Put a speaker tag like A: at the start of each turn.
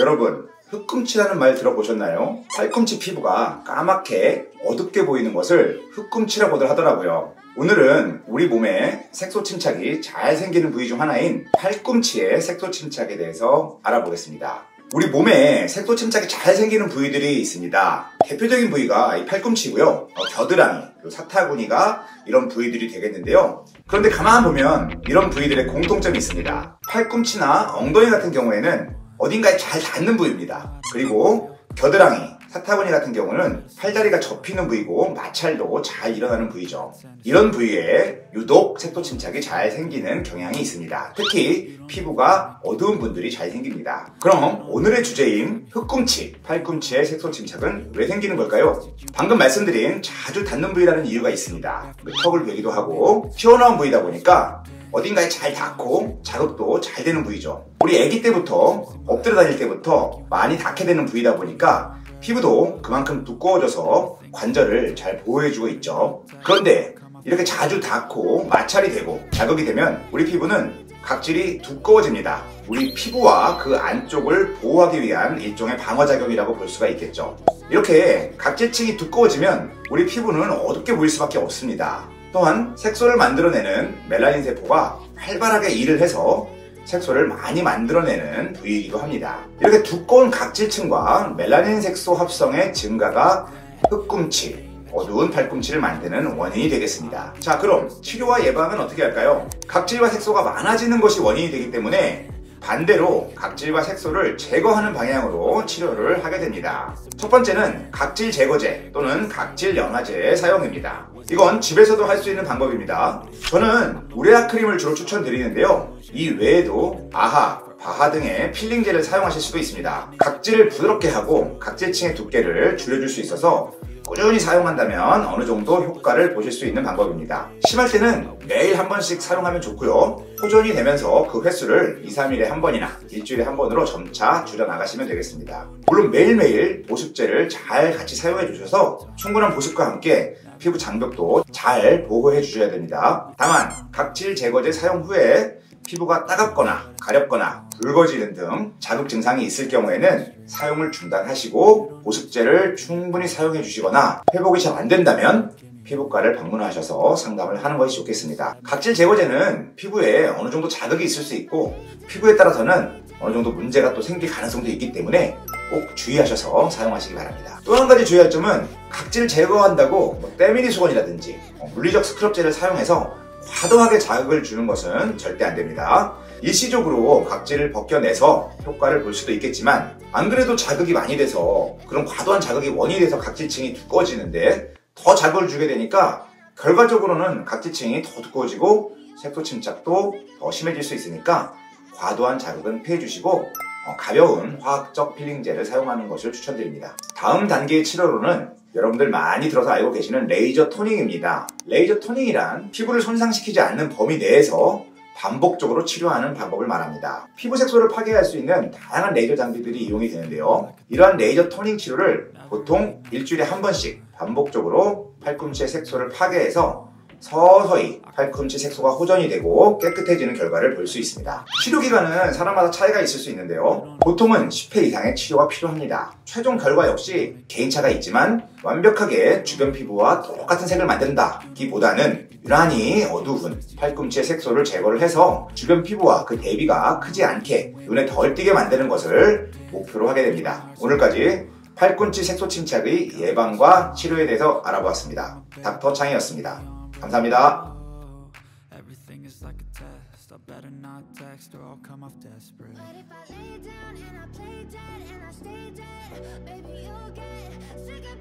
A: 여러분, 흑꿈치라는 말 들어보셨나요? 팔꿈치 피부가 까맣게 어둡게 보이는 것을 흑꿈치라고들 하더라고요. 오늘은 우리 몸에 색소 침착이 잘 생기는 부위 중 하나인 팔꿈치의 색소 침착에 대해서 알아보겠습니다. 우리 몸에 색소 침착이 잘 생기는 부위들이 있습니다. 대표적인 부위가 이 팔꿈치고요. 겨드랑이, 사타구니가 이런 부위들이 되겠는데요. 그런데 가만 보면 이런 부위들의 공통점이 있습니다. 팔꿈치나 엉덩이 같은 경우에는 어딘가에 잘 닿는 부위입니다. 그리고 겨드랑이, 사타구니 같은 경우는 팔다리가 접히는 부위고 마찰도 잘 일어나는 부위죠. 이런 부위에 유독 색소 침착이 잘 생기는 경향이 있습니다. 특히 피부가 어두운 분들이 잘 생깁니다. 그럼 오늘의 주제인 흑꿈치, 팔꿈치의 색소 침착은 왜 생기는 걸까요? 방금 말씀드린 자주 닿는 부위라는 이유가 있습니다. 턱을 베기도 하고 튀어나온 부위다 보니까 어딘가에 잘 닿고 자극도 잘 되는 부위죠. 우리 아기 때부터 엎드려 다닐 때부터 많이 닿게 되는 부위다 보니까 피부도 그만큼 두꺼워져서 관절을 잘 보호해주고 있죠. 그런데 이렇게 자주 닿고 마찰이 되고 자극이 되면 우리 피부는 각질이 두꺼워집니다. 우리 피부와 그 안쪽을 보호하기 위한 일종의 방어작용이라고 볼 수가 있겠죠. 이렇게 각질층이 두꺼워지면 우리 피부는 어둡게 보일 수밖에 없습니다. 또한 색소를 만들어내는 멜라닌 세포가 활발하게 일을 해서 색소를 많이 만들어내는 부위이기도 합니다. 이렇게 두꺼운 각질층과 멜라닌 색소 합성의 증가가 흑꿈치, 어두운 팔꿈치를 만드는 원인이 되겠습니다. 자, 그럼 치료와 예방은 어떻게 할까요? 각질과 색소가 많아지는 것이 원인이 되기 때문에 반대로 각질과 색소를 제거하는 방향으로 치료를 하게 됩니다. 첫 번째는 각질 제거제 또는 각질 연화제의 사용입니다. 이건 집에서도 할 수 있는 방법입니다. 저는 우레아 크림을 주로 추천드리는데요. 이 외에도 아하, 바하 등의 필링제를 사용하실 수도 있습니다. 각질을 부드럽게 하고 각질층의 두께를 줄여줄 수 있어서 꾸준히 사용한다면 어느 정도 효과를 보실 수 있는 방법입니다. 심할 때는 매일 한 번씩 사용하면 좋고요. 호전이 되면서 그 횟수를 2, 3일에 한 번이나 일주일에 한 번으로 점차 줄여나가시면 되겠습니다. 물론 매일매일 보습제를 잘 같이 사용해 주셔서 충분한 보습과 함께 피부 장벽도 잘 보호해 주셔야 됩니다. 다만 각질 제거제 사용 후에 피부가 따갑거나 가렵거나 붉어지는 등 자극 증상이 있을 경우에는 사용을 중단하시고 보습제를 충분히 사용해 주시거나 회복이 잘 안 된다면 피부과를 방문하셔서 상담을 하는 것이 좋겠습니다. 각질 제거제는 피부에 어느 정도 자극이 있을 수 있고 피부에 따라서는 어느 정도 문제가 또 생길 가능성도 있기 때문에 꼭 주의하셔서 사용하시기 바랍니다. 또 한 가지 주의할 점은 각질을 제거한다고 때밀이 수건이라든지 물리적 스크럽제를 사용해서 과도하게 자극을 주는 것은 절대 안 됩니다. 일시적으로 각질을 벗겨내서 효과를 볼 수도 있겠지만 안 그래도 자극이 많이 돼서 그런 과도한 자극이 원인이 돼서 각질층이 두꺼워지는데 더 자극을 주게 되니까 결과적으로는 각질층이 더 두꺼워지고 색소 침착도 더 심해질 수 있으니까 과도한 자극은 피해 주시고 가벼운 화학적 필링제를 사용하는 것을 추천드립니다. 다음 단계의 치료로는 여러분들 많이 들어서 알고 계시는 레이저 토닝입니다. 레이저 토닝이란 피부를 손상시키지 않는 범위 내에서 반복적으로 치료하는 방법을 말합니다. 피부 색소를 파괴할 수 있는 다양한 레이저 장비들이 이용이 되는데요. 이러한 레이저 토닝 치료를 보통 일주일에 한 번씩 반복적으로 팔꿈치의 색소를 파괴해서 서서히 팔꿈치 색소가 호전이 되고 깨끗해지는 결과를 볼 수 있습니다. 치료 기간은 사람마다 차이가 있을 수 있는데요. 보통은 10회 이상의 치료가 필요합니다. 최종 결과 역시 개인차가 있지만 완벽하게 주변 피부와 똑같은 색을 만든다기보다는 유난히 어두운 팔꿈치의 색소를 제거를 해서 주변 피부와 그 대비가 크지 않게 눈에 덜 띄게 만드는 것을 목표로 하게 됩니다. 오늘까지 팔꿈치 색소 침착의 예방과 치료에 대해서 알아보았습니다. 닥터 창이었습니다. 감사합니다.